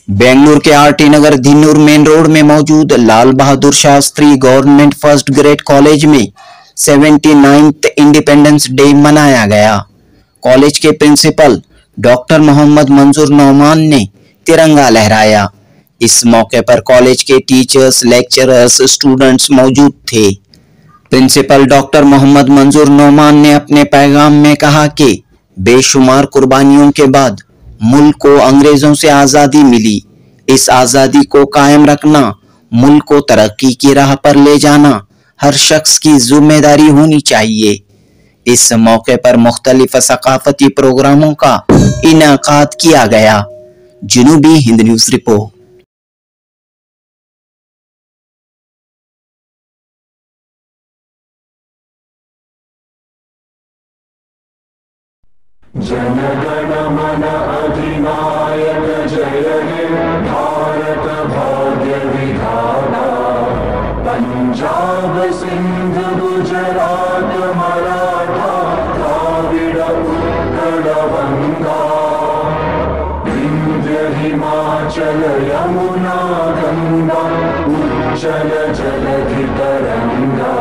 बेंगलुरु के RT Nagar Dinnur main road में मौजूद Lal Bahadur Shastri government first grade college में 79th इंडिपेंडेंस डे मनाया गया। कॉलेज के प्रिंसिपल डॉक्टर मोहम्मद मंजूर नौमान ने तिरंगा लहराया। इस मौके पर कॉलेज के टीचर्स, लेक्चरर्स, स्टूडेंट्स मौजूद थे। प्रिंसिपल डॉक्टर मोहम्मद मंजूर नौमान ने अपने पैगाम में कहा कि बेशुमार कुर्बानियों के बाद मुल्क को अंग्रेजों से आजादी मिली। इस आजादी को कायम रखना, मुल्क को तरक्की की राह पर ले जाना हर शख्स की जिम्मेदारी होनी चाहिए। इस मौके पर मुख्तलिफ सकाफती प्रोग्रामों का इनेकाद किया गया। जनूबी हिंद न्यूज़ रिपोर्ट। जनगण मन अधिनायक जय हे भारत भाग्य विधाता। पंजाब सिंध गुजरात मराठा द्राविड़ उत्कल बंगा। विंध्य हिमाचल यमुना गंगा उच्चल जलधि तरंगा।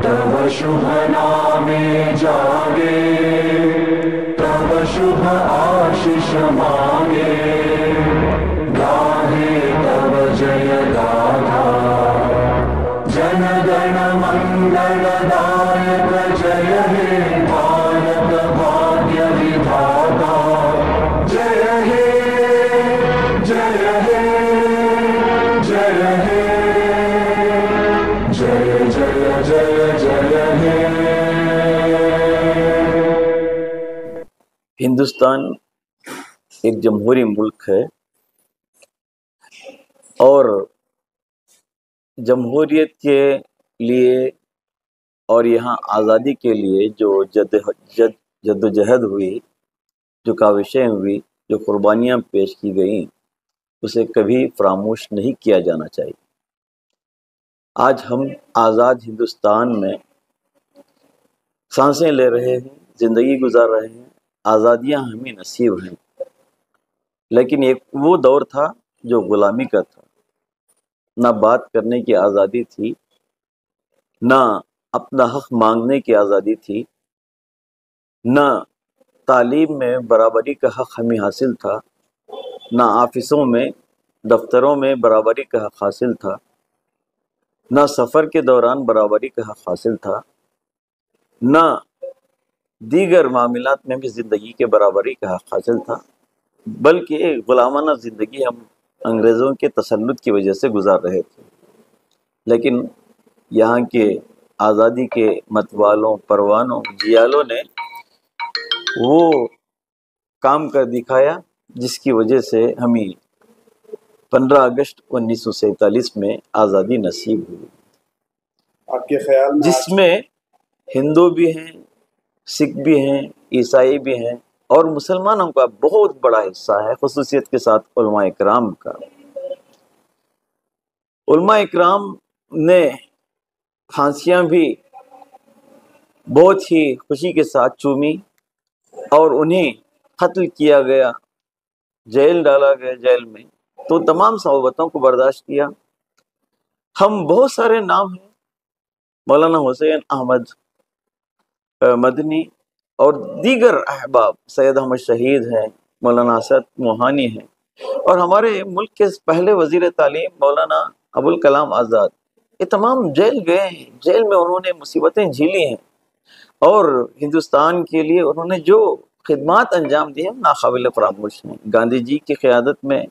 तव शुभ नामे जागे, तव शुभ आशीष मांगे। गाहे तव जय गाथा, जन गण मंगल दायक जय हे भारत भाग्य विधाता। जय हे जय हे जय हे जय जय जय जय हे। हिंदुस्तान एक जमहूरी मुल्क है और जमहूरियत के लिए और यहाँ आज़ादी के लिए जो जद्दोजहद हुई, जो काविशें हुई, जो कुर्बानियाँ पेश की गईं, उसे कभी फरामोश नहीं किया जाना चाहिए। आज हम आज़ाद हिंदुस्तान में सांसें ले रहे हैं, ज़िंदगी गुजार रहे हैं, आज़ादियाँ हमें नसीब हैं। लेकिन एक वो दौर था जो ग़ुलामी का था। ना बात करने की आज़ादी थी, ना अपना हक़ मांगने की आज़ादी थी, ना तालीम में बराबरी का हक़ हमें हासिल था, ना ऑफिसों में, दफ्तरों में बराबरी का हक़ हासिल था, ना सफ़र के दौरान बराबरी का हक़ हासिल था, ना दीगर मामलात में भी ज़िंदगी के बराबरी का हक़ हासिल था, बल्कि ग़ुलामाना ज़िंदगी हम अंग्रेज़ों के तसल्लुत की वजह से गुजार रहे थे। लेकिन यहाँ के आज़ादी के मतवालों, परवानों, जियालों ने वो काम कर दिखाया जिसकी वजह से हमें 15 अगस्त 1947 में आज़ादी नसीब हुई। आपके ख्याल में जिसमें हिंदू भी हैं, सिख भी हैं, ईसाई भी हैं और मुसलमानों का बहुत बड़ा हिस्सा है, खुसूसियत के साथ उलमा इकराम का। उलमा इकराम ने फांसियां भी बहुत ही खुशी के साथ चूमी और उन्हें कत्ल किया गया, जेल डाला गया, जेल में तो तमाम सौबतों को बर्दाश्त किया। हम बहुत सारे नाम हैं, मौलाना हुसैन अहमद मदनी और दीगर अहबाब, सैयद अहमद शहीद हैं, मौलाना असद मोहानी हैं, और हमारे मुल्क के पहले वज़ीर तालीम मौलाना अबुल कलाम आज़ाद, ये तमाम जेल गए हैं। जेल में उन्होंने मुसीबतें झेली हैं और हिंदुस्तान के लिए उन्होंने जो खिदमात अंजाम दी हैं नाकाबिल फरामोश हैं। गांधी जी की क़यादत में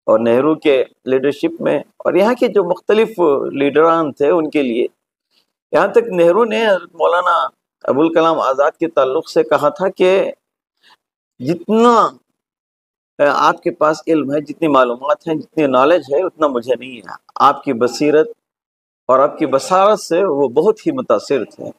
और नेहरू के लीडरशिप में और यहाँ के जो मुख्तलिफ लीडरान थे उनके लिए, यहाँ तक नेहरू ने मौलाना अबुल कलाम आज़ाद के ताल्लुक़ से कहा था कि जितना आपके पास इल्म है, जितनी मालूमात हैं, जितनी नॉलेज है, उतना मुझे नहीं है। आपकी बसीरत और आपकी बसारत से वो बहुत ही मुतासिर थे।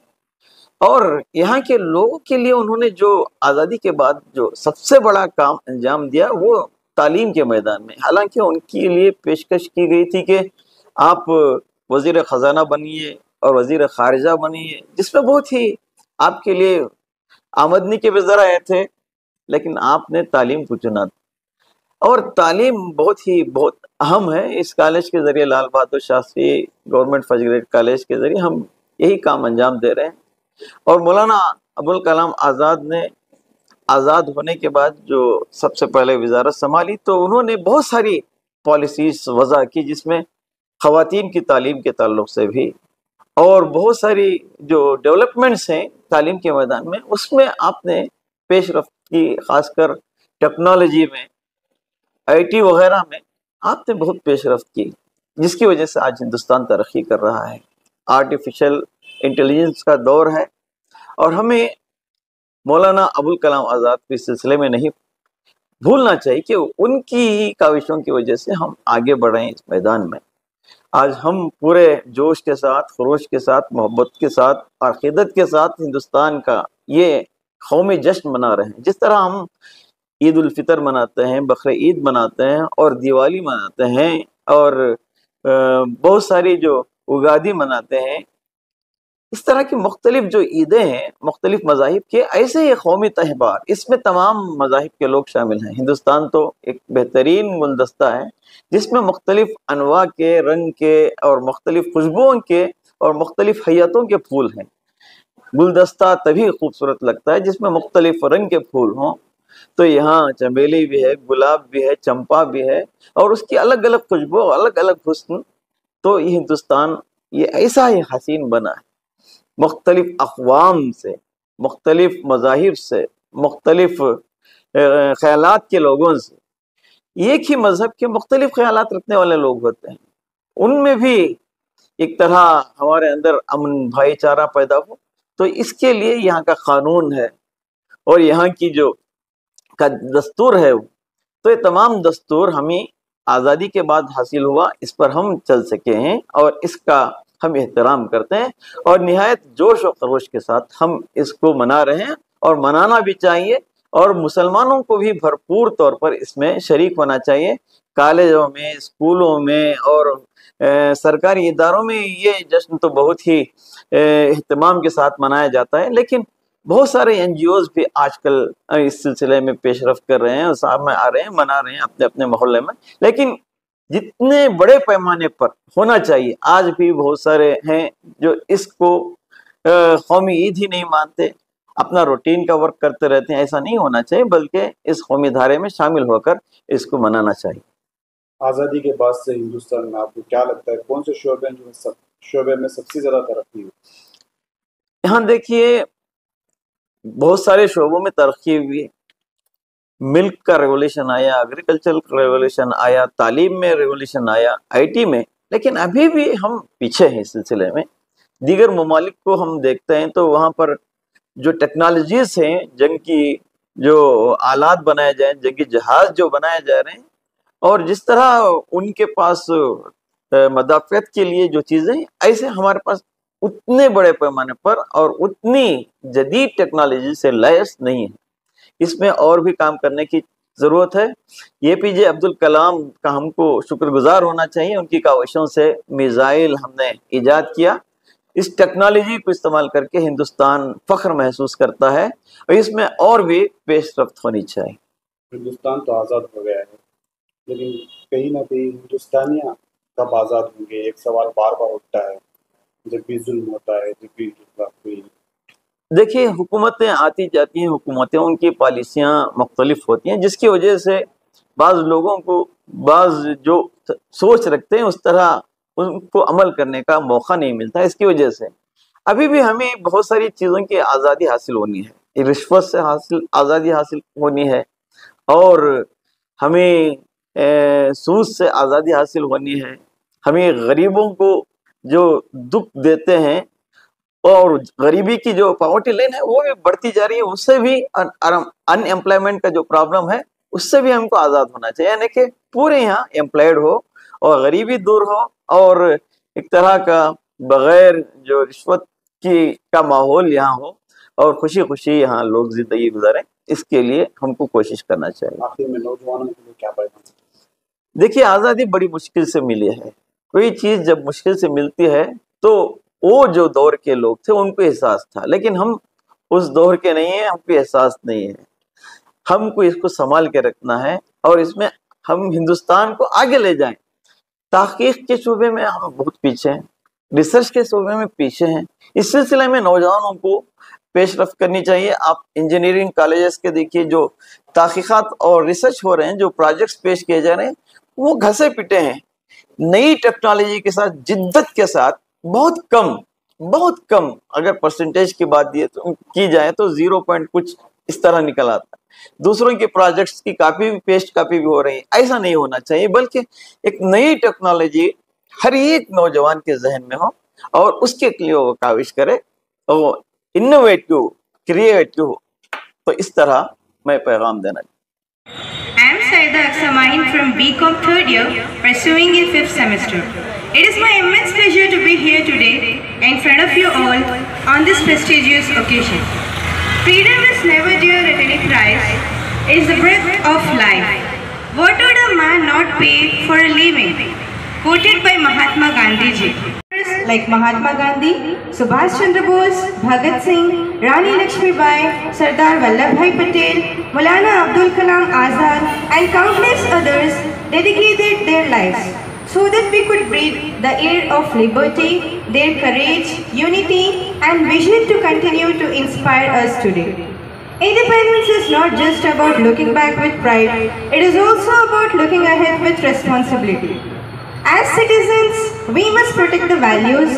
और यहाँ के लोगों के लिए उन्होंने जो आज़ादी के बाद जो सबसे बड़ा काम अंजाम दिया वो तालीम के मैदान में। हालांकि उनके लिए पेशकश की गई थी कि आप वज़ीर ख़जाना बनिए और वज़ीर ख़ारिजा बनिए, जिसमें बहुत ही आपके लिए आमदनी के भी ज़रा आए थे, लेकिन आपने तालीम को चुना। اور تعلیم بہت اہم ہے. اس کالج کے ذریعے، لال بہادر شاستری گورنمنٹ فرسٹ گریڈ کالج کے ذریعے ہم یہی کام انجام دے رہے ہیں. اور مولانا ابوالکلام آزاد نے آزاد ہونے کے بعد جو سب سے پہلے وزارت سنبھالی تو انہوں نے بہت ساری پالیسیز وضع کی، جس میں خواتین کی تعلیم کے تعلق سے بھی اور بہت ساری جو ڈیولپمنٹس ہیں تعلیم کے میدان میں، اس میں آپ نے پیش رفت کی. خاص کر ٹیکنالوجی میں، آئی ٹی وغیرہ میں آپ نے بہت پیش رفت کی، جس کی وجہ سے آج ہندوستان ترقی کر رہا ہے. آرٹیفیشل انٹیلیجنس کا دور ہے، اور ہمیں مولانا ابوالکلام آزاد کے سلسلے میں نہیں بھولنا چاہیے کہ ان کی ہی کاوشوں کی وجہ سے ہم آگے بڑھے ہیں اس میدان میں. آج ہم پورے جوش کے ساتھ، خروش کے ساتھ، محبت کے ساتھ، عقیدت کے ساتھ ہندوستان کا یہ قومی جشن منا رہے ہیں. جس طرح ہم عید الفطر مناتے ہیں، بقر عید مناتے ہیں، اور دیوالی مناتے ہیں، اور بہت ساری جو اگادی مناتے ہیں، اس طرح کی مختلف جو عیدیں ہیں مختلف مذاہب کے، ایسے ہی قومی تہوار، اس میں تمام مذاہب کے لوگ شامل ہیں. ہندوستان تو ایک بہترین گلدستہ ہے جس میں مختلف انواع کے، رنگ کے، اور مختلف خوشبوؤں کے اور مختلف حیاتوں کے پھول ہیں. گلدستہ تبھی خوبصورت لگتا ہے جس میں مختلف رنگ کے پھول ہوں. تو یہاں چمیلی بھی ہے، گلاب بھی ہے، چمپا بھی ہے، اور اس کی الگ الگ خوشبو، الگ الگ حسن. تو یہ ہندوستان یہ ایسا ہی حسین بنا ہے، مختلف اقوام سے، مختلف مذاہب سے، مختلف خیالات کے لوگوں سے. ایک ہی مذہب کے مختلف خیالات رکھنے والے لوگ ہوتے ہیں، ان میں بھی ایک طرح ہمارے اندر امن بھائی چارہ پیدا ہو. تو اس کے لیے یہاں کا قانون ہے، اور یہاں کی جو کا دستور ہے، تو یہ تمام دستور ہمیں آزادی کے بعد حاصل ہوا، اس پر ہم چل سکے ہیں، اور اس کا ہم احترام کرتے ہیں، اور نہایت جوش و خروش کے ساتھ ہم اس کو منا رہے ہیں، اور منانا بھی چاہیے. اور مسلمانوں کو بھی بھرپور طور پر اس میں شریک ہونا چاہیے. کالجوں میں، اسکولوں میں، اور سرکاری اداروں میں یہ جشن تو بہت ہی اہتمام کے ساتھ منایا جاتا ہے، لیکن بہت سارے این جی اوز بھی آج کل اس سلسلے میں پیش رفت کر رہے ہیں، اور سامنے آ رہے ہیں، منا رہے ہیں اپنے اپنے محلے میں. لیکن جتنے بڑے پیمانے پر ہونا چاہیے، آج بھی بہت سارے ہیں جو اس کو قومی عید ہی نہیں مانتے، اپنا روٹین کا ورک کرتے رہتے ہیں. ایسا نہیں ہونا چاہیے، بلکہ اس قومی دھارے میں شامل ہو کر اس کو منانا چاہیے. آزادی کے بعد سے ہندوستان میں آپ کو کیا لگتا ہے کون سے شعبے میں سب سے زیادہ ترقی ہوئی؟ یہاں دیکھیے بہت سارے شعبوں میں ترقی ہوئی. ملک کا ریولیوشن آیا، ایگریکلچر کا ریولیوشن آیا، تعلیم میں ریولیوشن آیا، آئی ٹی میں. لیکن ابھی بھی ہم پیچھے ہیں اس سلسلے میں. دیگر ممالک کو ہم دیکھتے ہیں تو وہاں پر جو ٹیکنالوجیز ہیں، جنگ کی جو آلات بنائے جائیں، جنگی جہاز جو بنائے جا رہے ہیں، اور جس طرح ان کے پاس مدافعت کے لیے جو چیزیں، ایسے ہمارے پاس اتنے بڑے پیمانے پر اور اتنی جدید ٹیکنالوجی سے لیس نہیں ہے. اس میں اور بھی کام کرنے کی ضرورت ہے. اے پی جے عبد الکلام کا ہم کو شکر گزار ہونا چاہیے. ان کی کاوشوں سے میزائل ہم نے ایجاد کیا. اس ٹیکنالوجی کو استعمال کر کے ہندوستان فخر محسوس کرتا ہے، اور اس میں اور بھی پیش رفت ہونی چاہیے. ہندوستان تو آزاد ہو گیا ہے، لیکن کہیں نہ کہیں ہندوستانیاں کب آزاد ہوں گے؟ ایک سوال بار بار اٹھتا ہے جب بھی ظلم ہوتا ہے، جب بھی کوئی. دیکھیے حکومتیں آتی جاتی ہیں، حکومتیں ان کی پالیسیاں مختلف ہوتی ہیں، جس کی وجہ سے بعض لوگوں کو، بعض جو سوچ رکھتے ہیں اس طرح ان کو عمل کرنے کا موقع نہیں ملتا. اس کی وجہ سے ابھی بھی ہمیں بہت ساری چیزوں کی آزادی حاصل ہونی ہے. رشوت سے آزادی حاصل ہونی ہے، اور ہمیں سود سے آزادی حاصل ہونی ہے. ہمیں غریبوں کو جو دکھ دیتے ہیں، اور غریبی کی جو پاورٹی لائن ہے وہ بھی بڑھتی جا رہی ہے، اس سے بھی ان ایمپلائمنٹ کا جو پرابلم ہے اس سے بھی ہم کو آزاد ہونا چاہیے. یعنی کہ پورے یہاں امپلائڈ ہو، اور غریبی دور ہو، اور ایک طرح کا بغیر جو رشوت کا ماحول یہاں ہو، اور خوشی خوشی یہاں لوگ زندگی گزاریں. اس کے لیے ہم کو کوشش کرنا چاہیے. آخر میں نوجوانوں کے لیے کیا پیغام؟ دیکھیے آزادی بڑی مشکل سے ملی ہے. کوئی چیز جب مشکل سے ملتی ہے تو وہ جو دور کے لوگ تھے ان کو احساس تھا، لیکن ہم اس دور کے نہیں ہیں، ہم کو احساس نہیں ہے. ہم کو اس کو سنبھال کے رکھنا ہے، اور اس میں हम हिंदुस्तान को आगे ले जाएं। तहकीक के शोबे में हम बहुत पीछे हैं, रिसर्च के शोबे में पीछे हैं। इस सिलसिले में नौजवानों को पेशरफ्त करनी चाहिए। आप इंजीनियरिंग कॉलेजेस के देखिए, जो तहकीकात और रिसर्च हो रहे हैं, जो प्रोजेक्ट्स पेश किए जा रहे हैं, वो घसे पिटे हैं। नई टेक्नोलॉजी के साथ, जिद्दत के साथ, बहुत कम अगर परसेंटेज की बात की जाए तो 0 पॉइंट कुछ इस तरह निकल आता है। दूसरों के प्रोजेक्ट्स की कॉपी भी, पेस्ट कॉपी भी हो रही है। ऐसा नहीं होना चाहिए, बल्कि एक नई टेक्नोलॉजी हर एक नौजवान के जहन में हो और उसके लिए वो काविश करे और इनोवेटिव, क्रिएटिव हो। तो इस तरह मैं पैगाम देना। I am Saida Aksamahin from BCom 3rd year, pursuing in 5th semester. It is my immense pleasure to be here today in front of you all on this prestigious occasion. Freedom is never dear at any price. It is the breath of life. What would a man not pay for a living? Quoted by Mahatma Gandhi ji. Like Mahatma Gandhi, Subhash Chandra Bose, Bhagat Singh, Rani Lakshmi Bai, Sardar Vallabhbhai Patel, Maulana Abdul Kalam Azad and countless others dedicated their lives so that we could breathe the air of liberty. Their courage, unity and vision to continue to inspire us today. Independence is not just about looking back with pride, it is also about looking ahead with responsibility. As citizens, we must protect the values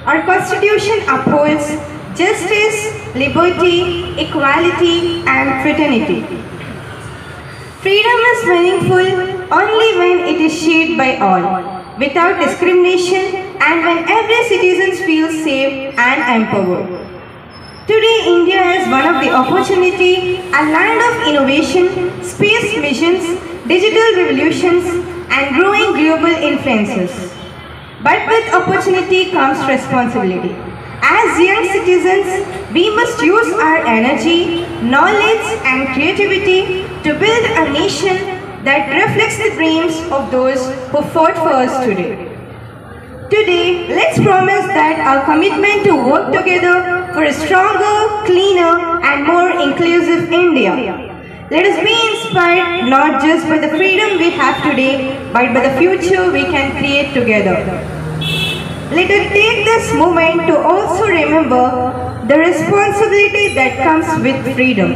our Constitution upholds: justice, liberty, equality, and fraternity. Freedom is meaningful only when it is shared by all, without discrimination, and when every citizen feels safe and empowered. Today, India has one of the opportunity, a land of innovation, space missions, digital revolutions, and growing global influences. But with opportunity comes responsibility. As young citizens, we must use our energy, knowledge, and creativity to build a nation that reflects the dreams of those who fought for us today. Today, let's promise that our commitment to work together for a stronger, cleaner, and more inclusive India. Let us be inspired not just by the freedom we have today, but by the future we can create together. Let us take this moment to also remember the responsibility that comes with freedom.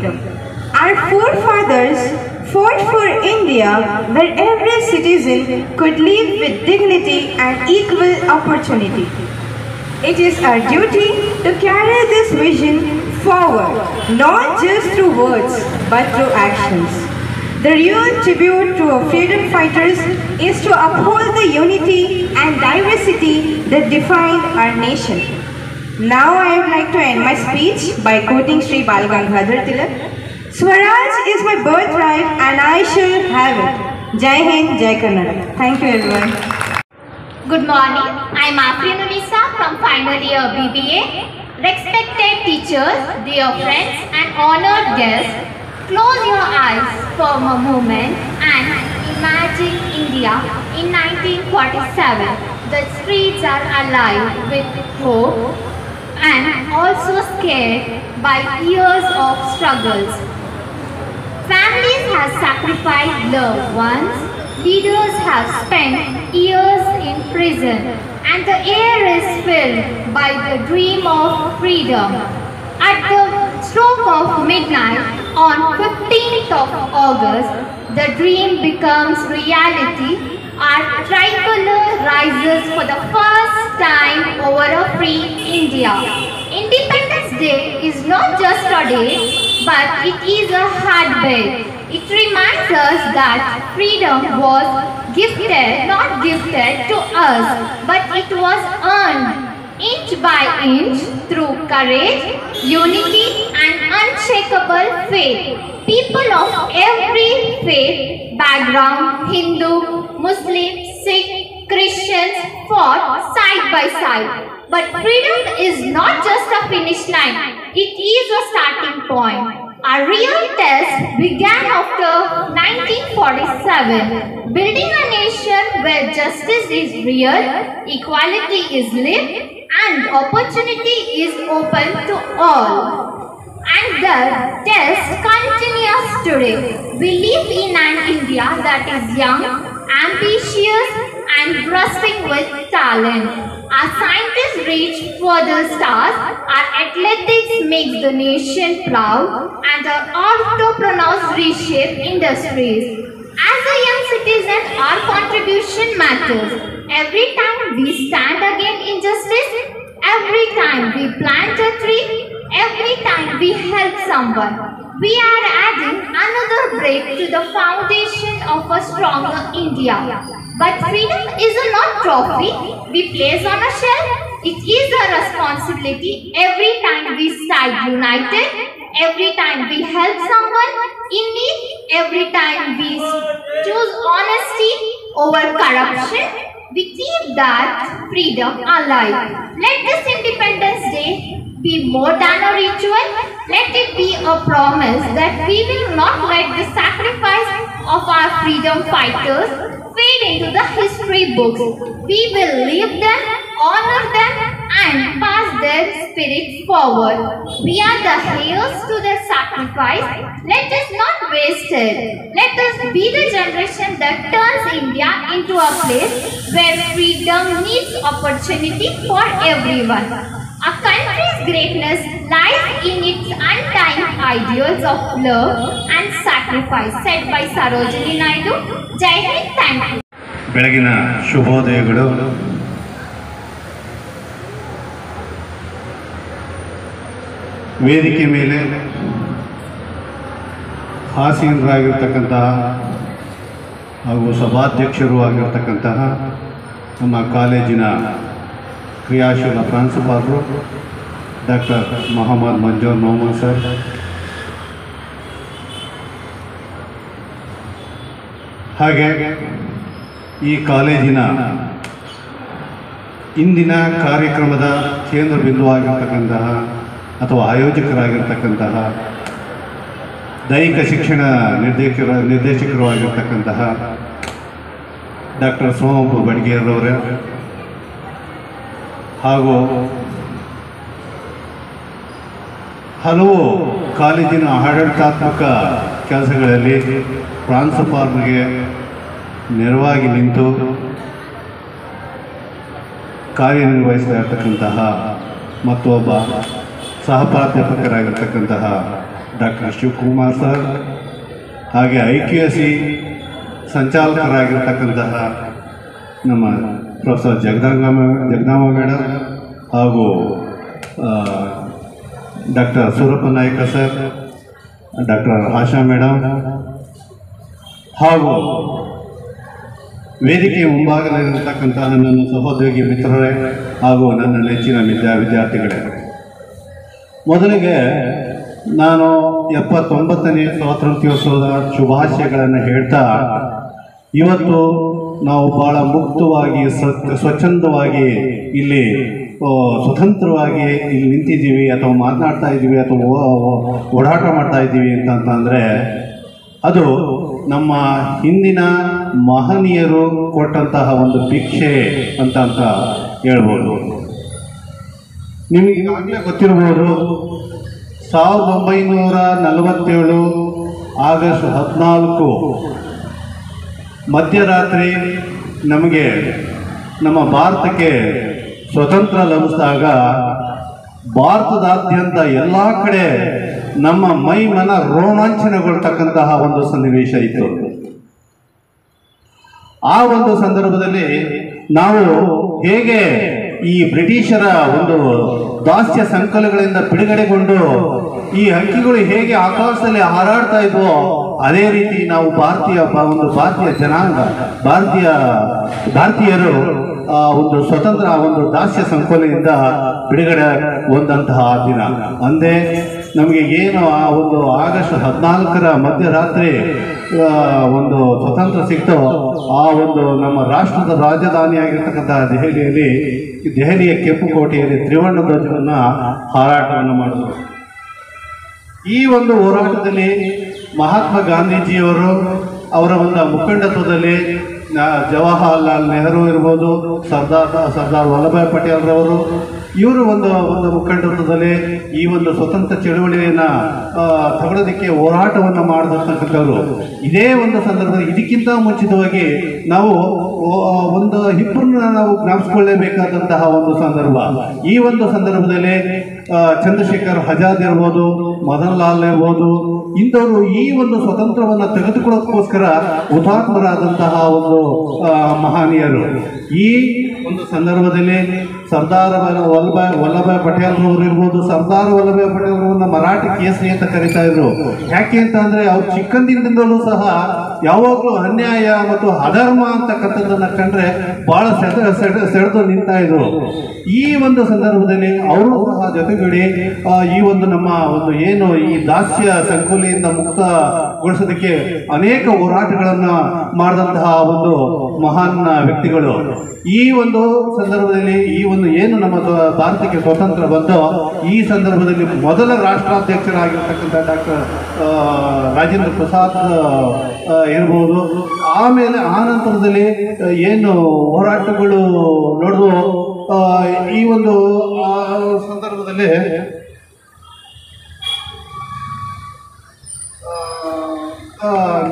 Our forefathers fought for India where every citizen could live with dignity and equal opportunity. It is our duty to carry this vision forward, not just through words, but through actions. The real tribute to our freedom fighters is to uphold the unity and diversity that define our nation. Now I would like to end my speech by quoting Sri Bal Gangadhar Tilak. Swaraj is my birthright and I shall have it. Jai Hind, Jai Karnataka. Thank you everyone. Good morning, I am Afreen Unisa from final year BBA. Respected teachers, dear friends and honored guests, close your eyes for a moment and imagine India in 1947. The streets are alive with hope and also scared by years of struggles. Families have sacrificed loved ones. Leaders have spent years in prison and the air is filled by the dream of freedom. At the stroke of midnight on 15th of August, the dream becomes reality. Our tricolor rises for the first time over a free India. Independence Day is not just a day, but it is a heartbeat. It reminds us that freedom was not gifted to us, but it was earned inch by inch through courage, unity and unshakable faith. People of every faith background, Hindu, Muslim, Sikh, Christians fought side by side. But freedom is not just a finish line, it is a starting point. Our real test began after 1947, building a nation where justice is real, equality is lived, and opportunity is open to all. And the test continues today. We live in an India that is young, ambitious, and bursting with talent. Our scientists reach further stars, our athletics make the nation proud, and our entrepreneurs reshape industries. As a young citizen, our contribution matters. Every time we stand against injustice, every time we plant a tree, every time we help someone, we are adding another brick to the foundation of a stronger India. But freedom is not a trophy we place on a shelf. It is a responsibility every time we stand united, every time we help someone in need, every time we choose honesty over corruption. We keep that freedom alive. Let this Independence Day be more than a ritual. Let it be a promise that we will not let the sacrifice of our freedom fighters fade into the history books. We will live them, honor them, and pass their spirit forward. We are the heirs to their sacrifice. Let us not waste it. Let us be the generation that turns India into a place where freedom meets opportunity for everyone. Our country's greatness lies in its undying ideals of love and sacrifice, said by Sarojini Naidu. Jai Hind, thank you. ಬೆಳಗಿನ ಶುಭೋದಯಗಳು. ವೇದಿಕೆ ಮೇಲೆ ಆಸೀನರಾಗಿರ್ತಕ್ಕಂತಹ ಹಾಗೂ ಸಭಾಧ್ಯಕ್ಷರು ಆಗಿರ್ತಕ್ಕಂತಹ ನಮ್ಮ ಕಾಲೇಜಿನ ಕ್ರಿಯಾಶೀಲ ಪ್ರಾಂಶುಪಾಲರು doctor Mohammed Manzoor Mohammed sir, ಹಾಗೆ ಈ ಕಾಲೇಜಿನ ಇಂದಿನ ಕಾರ್ಯಕ್ರಮದ ಕೇಂದ್ರ ಬಿಂದುವಾಗಿರ್ತಕ್ಕಂತಹ ಅಥವಾ ಆಯೋಜಕರಾಗಿರ್ತಕ್ಕಂತಹ ದೈಹಿಕ ಶಿಕ್ಷಣ ನಿರ್ದೇಶಕರು ಆಗಿರ್ತಕ್ಕಂತಹ ಡಾಕ್ಟರ್ ಸೋಮಪ್ಪ ಬಡ್ಗೇರವರೇ, ಹಾಗೂ ಹಲವು ಕಾಲೇಜಿನ ಆಡಳಿತಾತ್ಮಕ ಕೆಲಸಗಳಲ್ಲಿ ಪ್ರಾಂಶುಪಾಲರಿಗೆ ನೆರವಾಗಿ ನಿಂತು ಕಾರ್ಯನಿರ್ವಹಿಸ್ತಾ ಇರತಕ್ಕಂತಹ ಮತ್ತೊಬ್ಬ ಸಹ ಪ್ರಾಧ್ಯಾಪಕರಾಗಿರ್ತಕ್ಕಂತಹ ಡಾಕ್ಟರ್ ಶಿವಕುಮಾರ್ ಸರ್, ಹಾಗೆ IQAC ಸಂಚಾಲಕರಾಗಿರ್ತಕ್ಕಂತಹ ನಮ್ಮ ಪ್ರೊಫೆಸರ್ ಜಗದಾಂಬ ಮೇಡಮ್, ಹಾಗೂ doctor Surappa Nayka sir, doctor Asha madam, ಹಾಗೂ ವೇದಿಕೆಯ ಮುಂಭಾಗದಲ್ಲಿರತಕ್ಕಂತಹ ನನ್ನ ಸಹೋದ್ಯೋಗಿ ಮಿತ್ರರೇ ಹಾಗೂ ನನ್ನ ನೆಚ್ಚಿನ ವಿದ್ಯಾರ್ಥಿಗಳೇ, ಮೊದಲಿಗೆ ನಾನು 79ನೇ ಸ್ವಾತಂತ್ರ್ಯೋತ್ಸವದ ಶುಭಾಶಯಗಳನ್ನು ಹೇಳ್ತಾ, ಇವತ್ತು ನಾವು ಭಾಳ ಮುಕ್ತವಾಗಿ ಸ್ವಚ್ಛಂದವಾಗಿ ಇಲ್ಲಿ ಸ್ವತಂತ್ರವಾಗಿ ಇಲ್ಲಿ ನಿಂತಿದ್ದೀವಿ ಅಥವಾ ಮಾತನಾಡ್ತಾ ಇದ್ದೀವಿ ಅಥವಾ ಓಡಾಟ ಮಾಡ್ತಾ ಇದ್ದೀವಿ ಅಂತಂದರೆ ಅದು ನಮ್ಮ ಹಿಂದಿನ ಮಹನೀಯರು ಕೊಟ್ಟಂತಹ ಒಂದು ಭಿಕ್ಷೆ ಅಂತ ಹೇಳ್ಬೋದು. ನಿಮಗೆ ಈಗಾಗಲೇ ಗೊತ್ತಿರ್ಬೋದು, 1947 ಆಗಸ್ಟ್ 14 ಮಧ್ಯರಾತ್ರಿ ನಮಗೆ ನಮ್ಮ ಭಾರತಕ್ಕೆ ಸ್ವತಂತ್ರ ಲಭಿಸಿದಾಗ ಭಾರತದಾದ್ಯಂತ ಎಲ್ಲ ಕಡೆ ನಮ್ಮ ಮೈ ಮನ ರೋಮಾಂಚನಗೊಳ್ತಕ್ಕಂತಹ ಒಂದು ಸನ್ನಿವೇಶ ಇತ್ತು. ಆ ಒಂದು ಸಂದರ್ಭದಲ್ಲಿ ನಾವು ಹೇಗೆ ಈ ಬ್ರಿಟಿಷರ ಒಂದು ದಾಸ್ಯ ಸಂಕಲಗಳಿಂದ ಬಿಡುಗಡೆಗೊಂಡು ಈ ಹಕ್ಕಿಗಳು ಹೇಗೆ ಆಕಾಶದಲ್ಲಿ ಹಾರಾಡ್ತಾ ಇದ್ವೋ ಅದೇ ರೀತಿ ನಾವು ಭಾರತೀಯ ಜನಾಂಗ ಭಾರತೀಯರು ಒಂದು ಸ್ವತಂತ್ರ ಒಂದು ದಾಸ್ಯ ಸಂಕೋಲೆಯಿಂದ ಬಿಡುಗಡೆ ಹೊಂದಂತಹ ದಿನ. ಅಂದೇ ನಮಗೆ ಏನು ಆ ಒಂದು ಆಗಸ್ಟ್ 14ರ ಮಧ್ಯರಾತ್ರಿ ಒಂದು ಸ್ವತಂತ್ರ ಸಿಕ್ತೋ, ಆ ಒಂದು ನಮ್ಮ ರಾಷ್ಟ್ರದ ರಾಜಧಾನಿಯಾಗಿರ್ತಕ್ಕಂತಹ ದೆಹಲಿಯ ಕೆಂಪುಕೋಟೆಯಲ್ಲಿ ತ್ರಿವರ್ಣ ಧ್ವಜವನ್ನು ಹಾರಾಟವನ್ನು ಮಾಡಿದ್ರು. ಈ ಒಂದು ಹೋರಾಟದಲ್ಲಿ ಮಹಾತ್ಮ ಗಾಂಧೀಜಿಯವರು ಅವರ ಒಂದು ಮುಖಂಡತ್ವದಲ್ಲಿ ಜವಾಹರ್ಲಾಲ್ ನೆಹರು ಇರ್ಬೋದು, ಸರ್ದಾರ್ ವಲ್ಲಭಾಯ್ ಪಟೇಲ್ರವರು ಇವರು ಒಂದು ಮುಖಂಡತ್ವದಲ್ಲಿ ಈ ಒಂದು ಸ್ವತಂತ್ರ ಚಳವಳಿಯನ್ನ ತಗೊಳ್ಳೋದಕ್ಕೆ ಹೋರಾಟವನ್ನು ಮಾಡತಕ್ಕಂಥವ್ರು. ಇದೇ ಒಂದು ಸಂದರ್ಭದಲ್ಲಿ ಇದಕ್ಕಿಂತ ಮುಂಚಿತವಾಗಿ ನಾವು ಒಂದು ಇಬ್ಬರನ್ನ ನಾವು ಜ್ಞಾಪಿಸಿಕೊಳ್ಳಲೇಬೇಕಾದಂತಹ ಒಂದು ಸಂದರ್ಭ. ಈ ಒಂದು ಸಂದರ್ಭದಲ್ಲಿ ಚಂದ್ರಶೇಖರ್ ಆಜಾದ್ ಇರ್ಬೋದು, ಮದನ್ ಲಾಲ್ ಇರ್ಬೋದು, ಇಂಥವರು ಈ ಒಂದು ಸ್ವತಂತ್ರವನ್ನು ತೆಗೆದುಕೊಳ್ಳೋದಕ್ಕೋಸ್ಕರ ಹುತಾತ್ಮರಾದಂತಹ ಒಂದು ಮಹನೀಯರು. ಈ ಒಂದು ಸಂದರ್ಭದಲ್ಲಿ ಸರ್ದಾರ್ ವಲ್ಲಭಾಯ್ ಪಟೇಲ್ ಅವರು ಇರ್ಬೋದು, ಸರ್ದಾರ್ ವಲ್ಲಭಾಯ್ ಪಟೇಲ್ ಅವರನ್ನ ಮರಾಠಿ ಕೇಸರಿ ಅಂತ ಕರೀತಾ ಇದ್ರು. ಯಾಕೆ ಅಂತ ಅಂದ್ರೆ ಅವ್ರು ಚಿಕ್ಕಂದಿನಿಂದಲೂ ಸಹ ಯಾವಾಗಲೂ ಅನ್ಯಾಯ ಮತ್ತು ಅಧರ್ಮ ಅಂತಕ್ಕಂಥದ್ದನ್ನ ಕಂಡ್ರೆ ಬಹಳ ಸೆಳೆದು ನಿಂತಾ ಇದ್ರು. ಈ ಒಂದು ಸಂದರ್ಭದಲ್ಲಿ ಅವರು ಸಹ ಜೊತೆಗೂಡಿ ಈ ಒಂದು ನಮ್ಮ ಒಂದು ಏನು ಈ ದಾಸ್ಯ ಸಂಕೋಲೆಯಿಂದ ಮುಕ್ತಗೊಳಿಸೋದಕ್ಕೆ ಅನೇಕ ಹೋರಾಟಗಳನ್ನ ಮಾಡಿದಂತಹ ಒಂದು ಮಹಾನ್ ವ್ಯಕ್ತಿಗಳು. ಈ ಒಂದು ಸಂದರ್ಭದಲ್ಲಿ ಈ ಒಂದು ಏನು ನಮ್ಮ ಭಾರತಕ್ಕೆ ಸ್ವತಂತ್ರ ಬಂದೋ ಈ ಸಂದರ್ಭದಲ್ಲಿ ಮೊದಲ ರಾಷ್ಟ್ರಾಧ್ಯಕ್ಷರಾಗಿರ್ತಕ್ಕಂಥ ಡಾಕ್ಟರ್ ರಾಜೇಂದ್ರ ಪ್ರಸಾದ್ ಇರ್ಬೋದು. ಆಮೇಲೆ ಆ ನಂತರದಲ್ಲಿ ಏನು ಹೋರಾಟಗಳು ನಡೆದು ಈ ಒಂದು ಸಂದರ್ಭದಲ್ಲಿ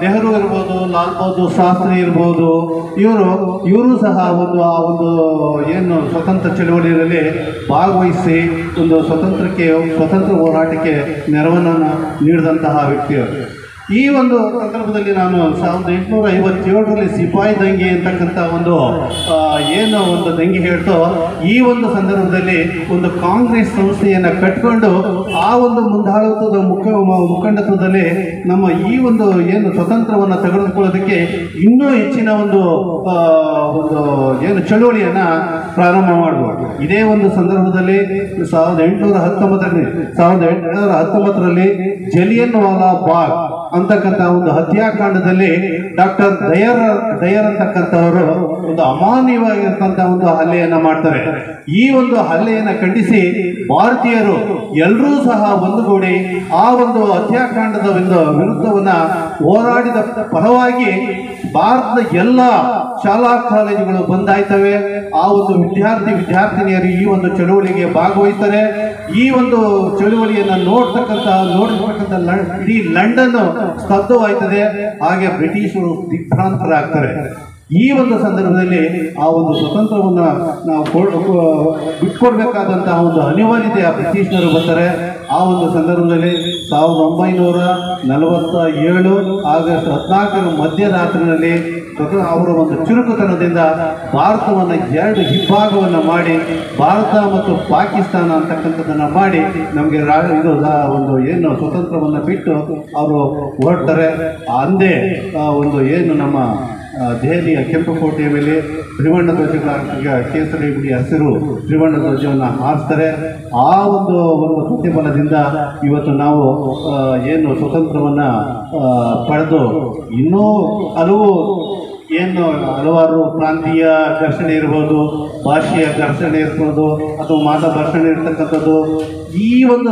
ನೆಹರು ಇರ್ಬೋದು, ಲಾಲ್ ಬಹದ್ದೂರ್ ಶಾಸ್ತ್ರಿ ಇರ್ಬೋದು, ಇವರು ಸಹ ಆ ಒಂದು ಏನು ಸ್ವತಂತ್ರ ಚಳವಳಿಯಲ್ಲಿ ಭಾಗವಹಿಸಿ ಒಂದು ಸ್ವತಂತ್ರ ಹೋರಾಟಕ್ಕೆ ನೆರವನ್ನು ನೀಡಿದಂತಹ ವ್ಯಕ್ತಿಯವರು. ಈ ಒಂದು ಸಂದರ್ಭದಲ್ಲಿ ನಾನು 1857ರಲ್ಲಿ ಸಿಪಾಯಿ ದಂಗೆ ಅಂತಕ್ಕಂಥ ಒಂದು ಏನು ಒಂದು ದಂಗೆ ಹೇಳ್ತೋ ಈ ಒಂದು ಸಂದರ್ಭದಲ್ಲಿ ಒಂದು ಕಾಂಗ್ರೆಸ್ ಸಂಸ್ಥೆಯನ್ನು ಕಟ್ಕೊಂಡು ಆ ಒಂದು ಮುಂದಾಳತ್ವದ ಮುಖಂಡತ್ವದಲ್ಲಿ ನಮ್ಮ ಈ ಒಂದು ಏನು ಸ್ವತಂತ್ರವನ್ನು ತೆಗೆದುಕೊಳ್ಳೋದಕ್ಕೆ ಇನ್ನೂ ಹೆಚ್ಚಿನ ಒಂದು ಏನು ಚಳುವಳಿಯನ್ನು ಪ್ರಾರಂಭ ಮಾಡಬಹುದು. ಇದೇ ಒಂದು ಸಂದರ್ಭದಲ್ಲಿ 1819ರಲ್ಲಿ ಜಲಿಯನ್ ವಾಲಾ ಬಾಗ್ ಅಂತಕ್ಕಂಥ ಒಂದು ಹತ್ಯಾಕಾಂಡದಲ್ಲಿ ಡಾಕ್ಟರ್ ದಯರ್ ಅಂತಕ್ಕಂಥವರು ಒಂದು ಅಮಾನ್ಯವಾಗಿರ್ತಕ್ಕಂಥ ಒಂದು ಹಲ್ಲೆಯನ್ನ ಮಾಡ್ತಾರೆ. ಈ ಒಂದು ಹಲ್ಲೆಯನ್ನ ಖಂಡಿಸಿ ಭಾರತೀಯರು ಎಲ್ಲರೂ ಸಹ ಒಂದುಗೂಡಿ ಆ ಒಂದು ಹತ್ಯಾಕಾಂಡದ ವಿರುದ್ಧವನ್ನ ಹೋರಾಡಿದ ಪರವಾಗಿ ಭಾರತದ ಎಲ್ಲ ಶಾಲಾ ಕಾಲೇಜುಗಳು ಬಂದಾಯ್ತವೆ. ಆ ಒಂದು ವಿದ್ಯಾರ್ಥಿನಿಯರು ಈ ಒಂದು ಚಳುವಳಿಗೆ ಭಾಗವಹಿಸ್ತಾರೆ. ಈ ಒಂದು ಚಳುವಳಿಯನ್ನು ನೋಡ್ತಕ್ಕಂಥ ಇಡೀ ಲಂಡನ್ ಸ್ತಬ್ಧವಾಯ್ತದೆ. ಹಾಗೆ ಬ್ರಿಟಿಷರು ದಿಗ್ಭ್ರಾಂತರಾಗ್ತಾರೆ. ಈ ಒಂದು ಸಂದರ್ಭದಲ್ಲಿ ಆ ಒಂದು ಸ್ವತಂತ್ರವನ್ನು ನಾವು ಬಿಟ್ಕೊಡ್ಬೇಕಾದಂತಹ ಒಂದು ಅನಿವಾರ್ಯತೆ ಆ ಬ್ರಿಟಿಷರು ಬರ್ತಾರೆ. ಆ ಒಂದು ಸಂದರ್ಭದಲ್ಲಿ 1947 ಆಗಸ್ಟ್ 14 ಮಧ್ಯರಾತ್ರಿನಲ್ಲಿ ಅವರ ಒಂದು ಚುರುಕುತನದಿಂದ ಭಾರತವನ್ನು 2 ವಿಭಾಗವನ್ನು ಮಾಡಿ ಭಾರತ ಮತ್ತು ಪಾಕಿಸ್ತಾನ ಅಂತಕ್ಕಂಥದ್ದನ್ನು ಮಾಡಿ ನಮಗೆ ಒಂದು ಏನು ಸ್ವತಂತ್ರವನ್ನು ಬಿಟ್ಟು ಅವರು ಹೊರಡ್ತಾರೆ. ಅಂದೇ ಒಂದು ಏನು ನಮ್ಮ ದೆಹಲಿಯ ಕೆಂಪುಕೋಟೆಯ ಮೇಲೆ ತ್ರಿವರ್ಣ ಧ್ವಜಗಳ ಕೇಸರಿ ಬಿಳಿ ಹಸಿರು ತ್ರಿವರ್ಣ ಧ್ವಜವನ್ನು ಹಾರಿಸ್ತಾರೆ. ಆ ಒಂದು ಪ್ರತಿಫಲದಿಂದ ಇವತ್ತು ನಾವು ಏನು ಸ್ವತಂತ್ರವನ್ನು ಪಡೆದು ಇನ್ನೂ ಹಲವಾರು ಪ್ರಾಂತೀಯ ಘರ್ಷಣೆ ಇರ್ಬೋದು, ಭಾಷೆಯ ಘರ್ಷಣೆ ಇರ್ಬೋದು, ಅಥವಾ ಮಾತ ಘರ್ಷಣೆ ಇರ್ತಕ್ಕಂಥದ್ದು, ಈ ಒಂದು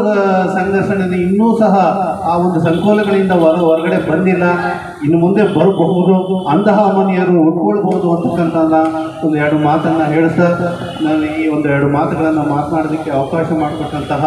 ಸಂಘರ್ಷಣೆ ಇನ್ನೂ ಸಹ ಆ ಒಂದು ಸಂಕೋಲೆಗಳಿಂದ ಹೊರಗಡೆ ಬಂದಿಲ್ಲ. ಇನ್ನು ಮುಂದೆ ಬರಬಹುದು, ಅಂತಹ ಮನೆಯರು ಉಟ್ಕೊಳ್ಬಹುದು ಅಂತಕ್ಕಂಥ ಒಂದು 2 ಮಾತನ್ನು ಹೇಳಿಸ್ತಾ ನಾನು ಈ ಒಂದು 2 ಮಾತುಗಳನ್ನು ಮಾತನಾಡೋದಕ್ಕೆ ಅವಕಾಶ ಮಾಡಿಕೊಟ್ಟಂತಹ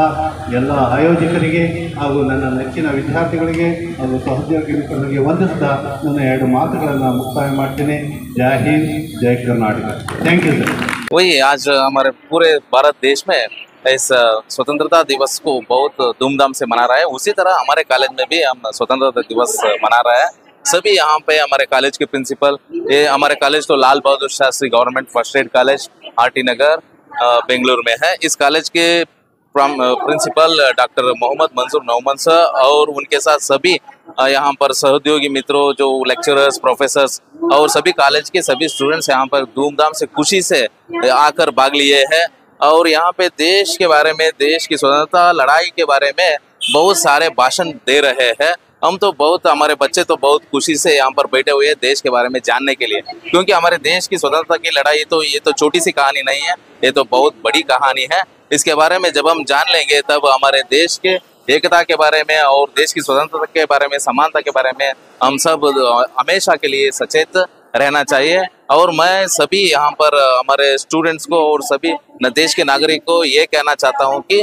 ಎಲ್ಲ ಆಯೋಜಕರಿಗೆ ಹಾಗೂ ನನ್ನ ನೆಚ್ಚಿನ ವಿದ್ಯಾರ್ಥಿಗಳಿಗೆ ಹಾಗೂ ಸಹೋದ್ಯೋಗಿಗಳಿಗೆ ವಂದಿಸ್ತಾ ನನ್ನ 2 ಮಾತುಗಳನ್ನು ಮುಕ್ತಾಯ ಮಾಡ್ತೇನೆ. जय हिंद, जय कर्नाटक. Thank you sir. वही आज हमारे पूरे भारत देश में इस स्वतंत्रता दिवस को बहुत धूमधाम से मना रहा है. उसी तरह हमारे कॉलेज में भी हम स्वतंत्रता दिवस मना रहे हैं. सभी यहाँ पे हमारे कॉलेज के प्रिंसिपल, ये हमारे कॉलेज तो लाल बहादुर शास्त्री गवर्नमेंट फर्स्ट एड कॉलेज आरटी नगर बेंगलुरु में है. इस कॉलेज के principal doctor Mohammed Mansoor Nauman sir और उनके साथ सभी यहाँ पर सहयोगी मित्रों, जो लेक्चरर्स, प्रोफेसर्स और सभी कॉलेज के सभी स्टूडेंट्स यहाँ पर धूमधाम से खुशी से आकर भाग लिए हैं. और यहाँ पे देश के बारे में, देश की स्वतंत्रता लड़ाई के बारे में बहुत सारे भाषण दे रहे हैं. हम तो बहुत, हमारे बच्चे तो बहुत खुशी से यहाँ पर बैठे हुए हैं देश के बारे में जानने के लिए, क्योंकि हमारे देश की स्वतंत्रता की लड़ाई तो ये तो छोटी सी कहानी नहीं है, ये तो बहुत बड़ी कहानी है. इसके बारे में जब हम जान लेंगे तब हमारे देश के एकता के बारे में और देश की स्वतंत्रता के बारे में, समानता के बारे में हम सब हमेशा के लिए सचेत रहना चाहिए। और मैं सभी यहाँ पर हमारे स्टूडेंट्स को और सभी देश के नागरिक को ये कहना चाहता हूँ कि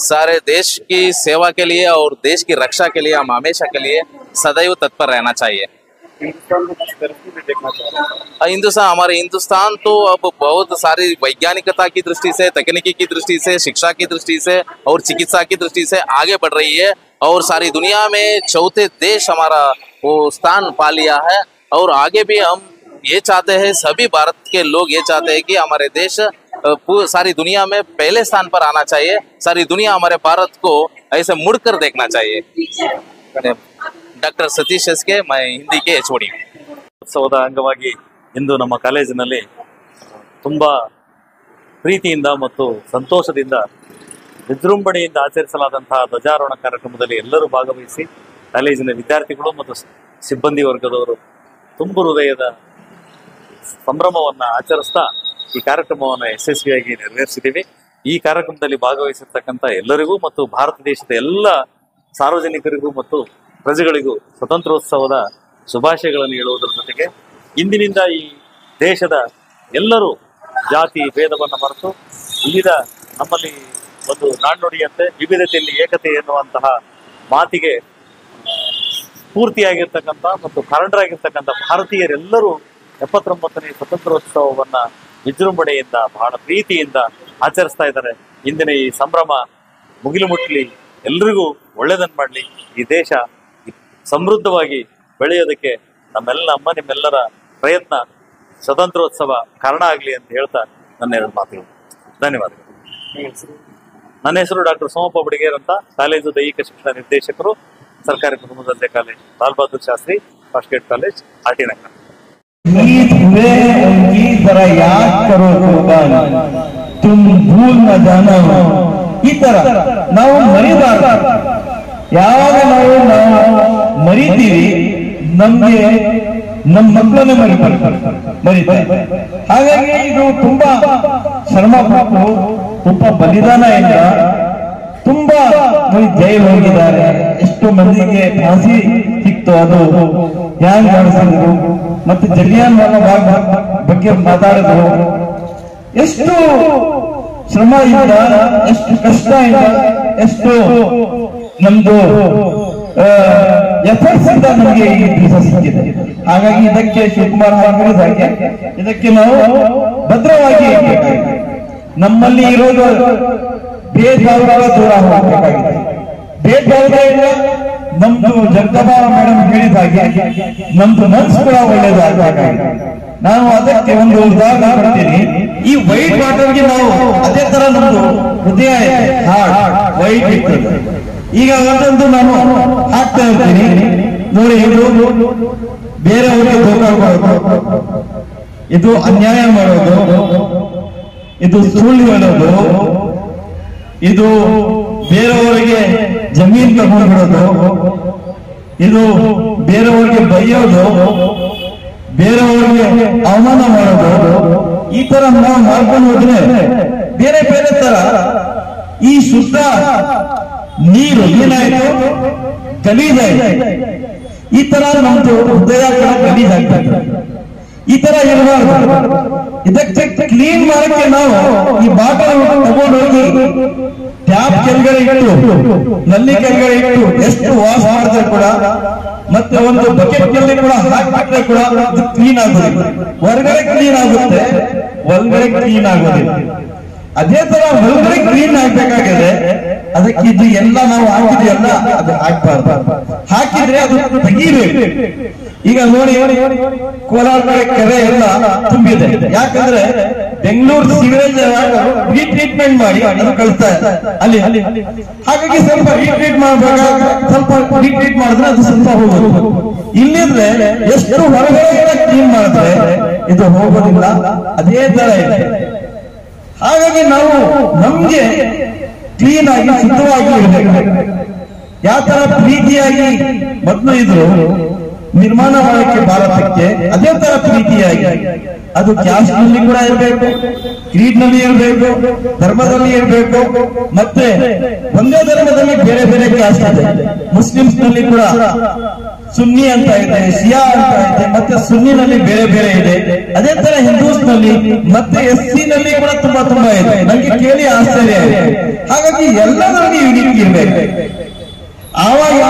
सारे देश की सेवा के लिए और देश की रक्षा के लिए हम हमेशा के लिए सदैव तत्पर रहना चाहिए। हिंदुस्तान को किस तरफ से देखना चाहिए? हमारे हिंदुस्तान तो अब बहुत सारी वैज्ञानिकता की दृष्टि से, तकनीकी की दृष्टि से, शिक्षा की दृष्टि से और चिकित्सा की दृष्टि से आगे बढ़ रही है और सारी दुनिया में चौथे देश हमारा वो स्थान पा लिया है। और आगे भी हम ये चाहते हैं, सभी भारत के लोग ये चाहते हैं कि हमारे देश सारी दुनिया में पहले स्थान पर आना चाहिए। सारी दुनिया हमारे भारत को ऐसे मुड़कर देखना चाहिए। ಡಾಕ್ಟರ್ ಸತೀಶ್ ಎಸ್ಕೆ ಮೈ ಹಿಂದಿಗೆ HOD ಉತ್ಸವದ ಅಂಗವಾಗಿ ಇಂದು ನಮ್ಮ ಕಾಲೇಜಿನಲ್ಲಿ ತುಂಬ ಪ್ರೀತಿಯಿಂದ ಮತ್ತು ಸಂತೋಷದಿಂದ ವಿಜೃಂಭಣೆಯಿಂದ ಆಚರಿಸಲಾದಂತಹ ಧ್ವಜಾರೋಹಣ ಕಾರ್ಯಕ್ರಮದಲ್ಲಿ ಎಲ್ಲರೂ ಭಾಗವಹಿಸಿ ಕಾಲೇಜಿನ ವಿದ್ಯಾರ್ಥಿಗಳು ಮತ್ತು ಸಿಬ್ಬಂದಿ ವರ್ಗದವರು ತುಂಬ ಹೃದಯದ ಸಂಭ್ರಮವನ್ನು ಆಚರಿಸ್ತಾ ಈ ಕಾರ್ಯಕ್ರಮವನ್ನು ಯಶಸ್ವಿಯಾಗಿ ನೆರವೇರಿಸಿದ್ದೀವಿ. ಈ ಕಾರ್ಯಕ್ರಮದಲ್ಲಿ ಭಾಗವಹಿಸಿರ್ತಕ್ಕಂಥ ಎಲ್ಲರಿಗೂ ಮತ್ತು ಭಾರತ ದೇಶದ ಎಲ್ಲ ಸಾರ್ವಜನಿಕರಿಗೂ ಮತ್ತು ಪ್ರಜೆಗಳಿಗೂ ಸ್ವತಂತ್ರೋತ್ಸವದ ಶುಭಾಶಯಗಳನ್ನು ಹೇಳುವುದರ ಜೊತೆಗೆ ಇಂದಿನಿಂದ ಈ ದೇಶದ ಎಲ್ಲರೂ ಜಾತಿ ಭೇದವನ್ನು ಮರೆತು ವಿವಿಧ ನಮ್ಮಲ್ಲಿ ಒಂದು ನಾಣ್ಣುಡಿಯಂತೆ ವಿವಿಧತೆಯಲ್ಲಿ ಏಕತೆ ಎನ್ನುವಂತಹ ಮಾತಿಗೆ ಸ್ಫೂರ್ತಿಯಾಗಿರ್ತಕ್ಕಂಥ ಮತ್ತು ಕಾರಣರಾಗಿರ್ತಕ್ಕಂಥ ಭಾರತೀಯರೆಲ್ಲರೂ 79ನೇ ಸ್ವತಂತ್ರೋತ್ಸವವನ್ನು ವಿಜೃಂಭಣೆಯಿಂದ ಬಹಳ ಪ್ರೀತಿಯಿಂದ ಆಚರಿಸ್ತಾ ಇದ್ದಾರೆ. ಇಂದಿನ ಈ ಸಂಭ್ರಮ ಮುಗಿಲು ಮುಟ್ಟಲಿ, ಎಲ್ರಿಗೂ ಒಳ್ಳೆಯದನ್ನು ಮಾಡಲಿ, ಈ ದೇಶ ಸಮೃದ್ಧವಾಗಿ ಬೆಳೆಯೋದಕ್ಕೆ ನಿಮ್ಮೆಲ್ಲರ ಪ್ರಯತ್ನ ಸ್ವತಂತ್ರೋತ್ಸವ ಕಾರಣ ಆಗಲಿ ಅಂತ ಹೇಳ್ತಾ ನನ್ನ 2 ಮಾತುಗಳು. ಧನ್ಯವಾದಗಳು. ನನ್ನ ಹೆಸರು ಡಾಕ್ಟರ್ ಸೋಮಪ್ಪ ಬಡಿಗೇರ್ ಅಂತ, ಕಾಲೇಜು ದೈಹಿಕ ಶಿಕ್ಷಣ ನಿರ್ದೇಶಕರು, ಸರ್ಕಾರಿ ಪ್ರಥಮ ದರ್ಜೆ college, Lal Bahadur Shastri first grade college, RT Nagar. जरा याद करो कुर्बान, तुम भूल न जाना. ಈ ತರ ನಾವು ಮರಿಬಾರದು. ಯಾವಾಗ ನಾವು ಮರಿತೀವಿ ನಮ್ಗೆ ನಮ್ಮ ಮಕ್ಕಳನ್ನೇ ಮರಿತಾರೆ. ಹಾಗಾಗಿ ಇದು ತುಂಬಾ ಶ್ರಮ ಪಟ್ಟು ತುಂಬಾ ಬಲಿದಾನ ಇಲ್ಲ, ತುಂಬಾ ಜೈಲು ಹೋಗಿದ್ದಾರೆ, ಎಷ್ಟು ಮಂದಿಗೆ ಫಾಂಸಿ ಸಿಕ್ತು, ಅದು ಹ್ಯಾಂಗ್ ಮಾಡಿಸಿದ್ರು, ಮತ್ತೆ ಜಲಿಯನ್ ವಾಲಾಬಾಗ್ ಬಗ್ಗೆ ಮಾತಾಡಿದ್ರು. ಎಷ್ಟು ಶ್ರಮ ಇಲ್ಲ, ಎಷ್ಟು ಕಷ್ಟ ಇಲ್ಲ, ಎಷ್ಟು ನಮ್ದು ಎಫರ್ಟ್ಸ್ ಇಂದ ನಮಗೆ ಈ ದಿವಸ ಸಿಕ್ಕಿದೆ. ಹಾಗಾಗಿ ಇದಕ್ಕೆ ಶಿವಕುಮಾರ್ ಹಾಗೆ ಇದಕ್ಕೆ ನಾವು ಭದ್ರವಾಗಿ ಇರಬೇಕಾಗಿದೆ. ನಮ್ಮಲ್ಲಿ ಇರೋದು ಭೇದಭಾವಗಳ ದೂರ ಹೋಗಬೇಕಾಗಿದೆ. ಭೇದಭಾವಗಳಿಂದ ನಮ್ದು ಜಗದಮ್ಮ ಮೇಡಮ್ ಹೇಳಿದ ಹಾಗೆ ನಮ್ದು ಮನಸ್ಸು ಕೂಡ ಒಳ್ಳೇದಾಗಬೇಕಾಗಿದೆ. ನಾನು ಅದಕ್ಕೆ ಒಂದು ಉದಾಹರಣೆ ಕೊಡ್ತೀನಿ. ಈ ವೈಟ್ ವಾಟರ್ಗೆ ನಾವು ಅದೇ ತರ ನಮ್ದು ಹೃದಯ ಹಾರ್ಟ್ ವೈಟ್ ಇರ್ತದೆ. ಈಗ ಒಂದೊಂದು ನಾನು ಹಾಕ್ತಾ ಇರ್ತೀನಿ ನೋಡಿ, ಇದು ಬೇರೆಯವರಿಗೆ ಧೋಖಾ ಕೊಡೋದು, ಇದು ಅನ್ಯಾಯ ಮಾಡೋದು, ಇದು ಸುಳ್ಳು ಹೇಳೋದು, ಇದು ಬೇರೆಯವರಿಗೆ ಜಮೀನ್ ತಗೊಂಡ್ಬಿಡೋದು, ಇದು ಬೇರೆಯವರಿಗೆ ಬೈಯೋದು, ಬೇರೆಯವರಿಗೆ ಅವಮಾನ ಮಾಡೋದು, ಈ ತರ ನಾವು ಮಾಡ್ಕೊಂಡು ಹೋದ್ರೆ ಬೇರೆ ಬೇರೆ ತರ ಈ ಶುದ್ಧ ನೀರು ಏನಾಯ್ತು ಗಲೀಜಾಯ್ತು. ಈ ತರ ನಮ್ದು ಹೃದಯ ಕೂಡ ಗಲೀಜಾಗ್ತದೆ. ಈ ತರ ಇರಬಾರ್ದು. ಇದಕ್ಕೆ ಕ್ಲೀನ್ ಮಾಡಕ್ಕೆ ನಾವು ಈ ಬಾಟಲ್ ತಗೊಂಡೋಗಿ ಟ್ಯಾಪ್ ಕೆಳಗಡೆ ಇಟ್ಟು, ನಲ್ಲಿ ಕೆಳಗಡೆ ಇಟ್ಟು ಎಷ್ಟು ವಾಶ್ ಮಾಡಿದ್ರೆ ಕೂಡ, ಮತ್ತೆ ಒಂದು ಬಕೆಟ್ ನಲ್ಲಿ ಕೂಡ ಹಾಕಿಬಿಟ್ರೆ ಕೂಡ ಅದು ಕ್ಲೀನ್ ಆಗೋದಿಲ್ಲ. ಹೊರಗಡೆ ಕ್ಲೀನ್ ಆಗುತ್ತೆ, ಒಳಗಡೆ ಕ್ಲೀನ್ ಆಗೋದಿಲ್ಲ. ಅದೇ ತರ ಒಳಗಡೆ ಕ್ಲೀನ್ ಆಗ್ಬೇಕಾಗಿದೆ. ಅದಕ್ಕೆ ಇದು ಎಲ್ಲ ನಾವು ಹಾಕಿದ್ಯಲ್ಲ ಅದು ಹಾಕ್ಬಾರ್ದು. ಹಾಕಿದ್ರೆ ಅದು ತೆಗೀಬೇಕು. ಈಗ ನೋಡಿ, ಕೋಲಾರ ಕೆರೆ ಎಲ್ಲ ತುಂಬಿದೆ. ಯಾಕಂದ್ರೆ ಬೆಂಗಳೂರು ಸಿವರೇಜ್ ರೀಟ್ರೀಟ್ಮೆಂಟ್ ಮಾಡಿ ಅದು ಕಳಿಸ್ತಾರೆ ಅಲ್ಲಿ. ಹಾಗಾಗಿ ಸ್ವಲ್ಪ ರೀಟ್ರೀಟ್ ಮಾಡ್ಬೇಕಾಗ ಸ್ವಲ್ಪ ರೀಟ್ರೀಟ್ ಮಾಡಿದ್ರೆ ಅದು ಸ್ವಲ್ಪ ಹೋಗೋದು. ಇಲ್ಲಿದ್ರೆ ಎಷ್ಟು ಹೊರಗಡೆ ಕ್ಲೀನ್ ಮಾಡಿದ್ರೆ ಇದು ಹೋಗೋದಿಲ್ಲ. ಅದೇ ತರ ಇದೆ. ಹಾಗಾಗಿ ನಾವು ನಮ್ಗೆ ಕ್ಲೀನ್ ಆಗಿ ಶುದ್ಧವಾಗಿ ಇರಬೇಕು. ಯಾವ ತರ ಪ್ರೀತಿಯಾಗಿ ಮೊದಲು ಇದ್ರು ನಿರ್ಮಾಣ ಮಾಡಕ್ಕೆ ಭಾರತಕ್ಕೆ, ಅದೇ ತರ ಪ್ರೀತಿಯಾಗಿ ಅದು ಕ್ಯಾಸ್ಟ್ ನಲ್ಲಿ ಕೂಡ ಇರಬೇಕು, ಕ್ರೀಡ್ ನಲ್ಲಿ ಇರಬೇಕು, ಧರ್ಮದಲ್ಲಿ ಇರಬೇಕು. ಮತ್ತೆ ಒಂದೇ ಧರ್ಮದಲ್ಲಿ ಬೇರೆ ಬೇರೆ ಕ್ಯಾಸ್ಟ್ ಇದೆ. ಮುಸ್ಲಿಮ್ಸ್ ನಲ್ಲಿ ಕೂಡ ಸುನ್ನಿ ಅಂತ ಇದೆ, ಶಿಯಾ ಅಂತ ಇದೆ, ಮತ್ತೆ ಸುನ್ನಿನಲ್ಲಿ ಬೇರೆ ಬೇರೆ ಇದೆ. ಅದೇ ತರ ಹಿಂದೂಸ್ ನಲ್ಲಿ ಮತ್ತೆ SC ನಲ್ಲಿ ಕೂಡ ತುಂಬಾ ಇದೆ. ನನಗೆ ಕೇಳಿ ಆಶ್ಚರ್ಯ ಇದೆ. ಹಾಗಾಗಿ ಎಲ್ಲದರಲ್ಲಿ ಯೂನಿಕ್ ಇರಬೇಕು. ಆವಾಗ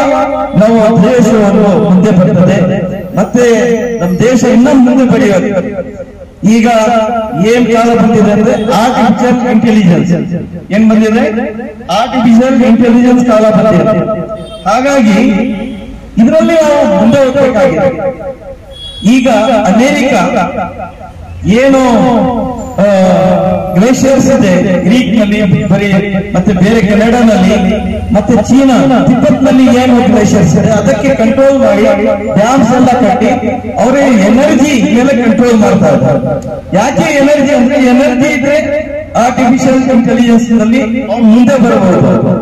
ನಾವು ದೇಶವನ್ನು ಮುಂದೆ ಬರ್ತದೆ, ಮತ್ತೆ ನಮ್ಮ ದೇಶ ಇನ್ನೂ ಮುಂದೆ ಬೆಳೆಯೋದು. ಈಗ ಏನ್ ಕಾಲ ಬಂದಿದೆ ಅಂದ್ರೆ ಆರ್ಟಿಫಿಷಿಯಲ್ ಇಂಟೆಲಿಜೆನ್ಸ್ ಏನ್ ಬಂದಿದೆ, ಆರ್ಟಿಫಿಷಿಯಲ್ ಇಂಟೆಲಿಜೆನ್ಸ್ ಕಾಲ ಬಂದಿದೆ. ಹಾಗಾಗಿ ಇದರಲ್ಲಿ ನಾವು ಮುಂದೆ ಹೋಗ್ಬೇಕಾಗಿದೆ. ಈಗ ಅಮೆರಿಕ ಏನು ಗ್ಲೇಷಿಯರ್ಸ್ ಇದೆ ಗ್ರೀಕ್ ನಲ್ಲಿ ಬರೀ, ಮತ್ತೆ ಬೇರೆ ಕೆನಡಾನಲ್ಲಿ, ಮತ್ತೆ ಚೀನಾ ತಿಬ್ಬತ್ ನಲ್ಲಿ ಏನು ಗ್ಲೇಷಿಯರ್ಸ್ ಇದೆ ಅದಕ್ಕೆ ಕಂಟ್ರೋಲ್ ಮಾಡಿ ಡ್ಯಾಮ್ಸ್ ಎಲ್ಲ ಕಟ್ಟಿ ಅವರೇ ಎನರ್ಜಿ ಮೇಲೆ ಕಂಟ್ರೋಲ್ ಮಾಡ್ತಾ ಇದ್ದಾರೆ. ಯಾಕೆ ಎನರ್ಜಿ ಅಂದ್ರೆ ಎನರ್ಜಿ ಇದ್ರೆ ಆರ್ಟಿಫಿಷಿಯಲ್ ಇಂಟೆಲಿಜೆನ್ಸ್ ನಲ್ಲಿ ಮುಂದೆ ಬರಬಹುದು.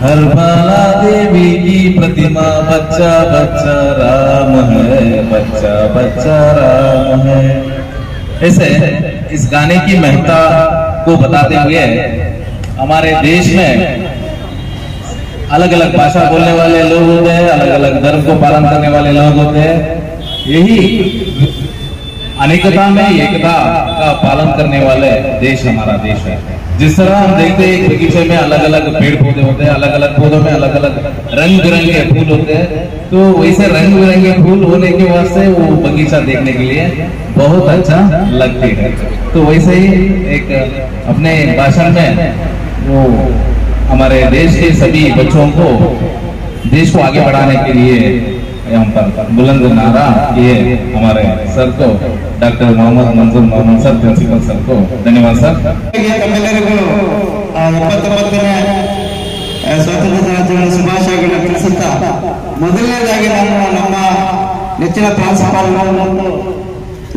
हर बाला देवी की प्रतिमा बच्चा बच्चा राम है, बच्चा बच्चा राम है। ऐसे इस गाने की महत्ता को बताते हुए हमारे देश में अलग अलग भाषा बोलने वाले लोग होते हैं, अलग अलग धर्म को पालन करने वाले लोग होते हैं। यही अनेकता में एकता का पालन करने वाले देश हमारा देश है। जिस तरह हम देखते हैं एक बगीचे में अलग अलग पेड़ पौधे होते हैं, अलग अलग पौधों में अलग अलग रंग बिरंगे फूल होते हैं, तो वैसे रंग बिरंगे फूल होने के वास्ते वो बगीचा देखने के लिए बहुत अच्छा लगती है। तो वैसे ही एक अपने भाषण में वो हमारे देश के सभी बच्चों को देश को आगे बढ़ाने के लिए यहाँ पर बुलंद नारा किए हमारे सर को, डॉक्टर मोहम्मद मंजूर मोहम्मद सर, प्रिंसिपल सर को धन्यवाद सर। ತಮ್ಮೆಲ್ಲರಿಗೂ 79ನೇ ಸ್ವಾತಂತ್ರ್ಯ ದಿನಾಚರಣೆ ಶುಭಾಶಯಗಳನ್ನು ತಿಳಿಸುತ್ತಾ, ಮೊದಲನೇದಾಗಿ ನಾನು ನಮ್ಮ ನೆಚ್ಚಿನ ಪ್ರಾಂಶುಪಾಲರು ಮತ್ತು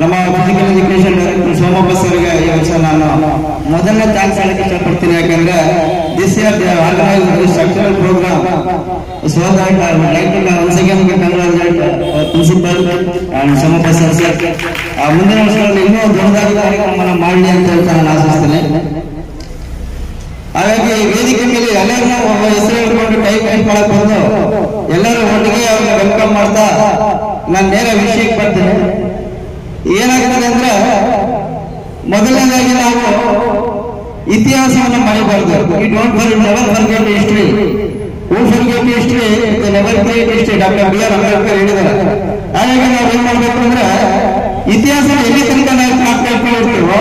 ನಮ್ಮ ಫಿಸಿಕಲ್ ಎಜುಕೇಶನ್ ಡೈರೆಕ್ಟರ್ ಸೋಮಪ್ಪ ಸರ್ಗೆ ಈ ವರ್ಷ ನಾನು ಮೊದಲನೇ ಥ್ಯಾಂಕ್ಸ್ ಹೇಳಕ್ಕೆ ಇಷ್ಟಪಡ್ತೀನಿ. ಯಾಕಂದ್ರೆ this year they organise structural programme, so that I would like to once again congratulate principal and Somappa sir. ಮುಂದಿನ ವರ್ಷಗಳಲ್ಲಿ ಇನ್ನೂ ದೊಡ್ಡದಾಗಿ ಕಾರ್ಯಕ್ರಮವನ್ನು ಮಾಡಲಿ ಅಂತ ಹೇಳ್ತಾ ನಾನು ಆಶಿಸ್ತೇನೆ. ಹಾಗಾಗಿ ವೇದಿಕೆ ಮೇಲೆ ಎಲ್ಲರನ್ನೂ ಒಬ್ಬ ಹೆಸರು ಹೇಳ್ಕೊಂಡು ಟೈಪ್ ಮಾಡಕ್ ಬಂದು ಎಲ್ಲರೂ ಒಟ್ಟಿಗೆ ಅವ್ರನ್ನ ವೆಲ್ಕಮ್ ಮಾಡ್ತಾ ನಾನು ನೇರ ವಿಷಯಕ್ಕೆ ಬರ್ತೀನಿ. ಏನಾಗ್ತದೆ ಅಂದ್ರೆ, ಮೊದಲನೇದಾಗಿ ನಾವು ಇತಿಹಾಸವನ್ನು ಮರೆಯಬಾರ್ದು. Never forget history. Who forget history, they never create history. Doctor BR Ambedkar ಹೇಳಿದ್ದಾರೆ. ಹಾಗಾಗಿ ನಾವು ಏನ್ ಮಾಡ್ಬೇಕು ಅಂದ್ರೆ, ಇತಿಹಾಸ ಎಲ್ಲಿ ತನಕ ನಾವು ತಿಳ್ಕೊಂಡಿರ್ತೀವೋ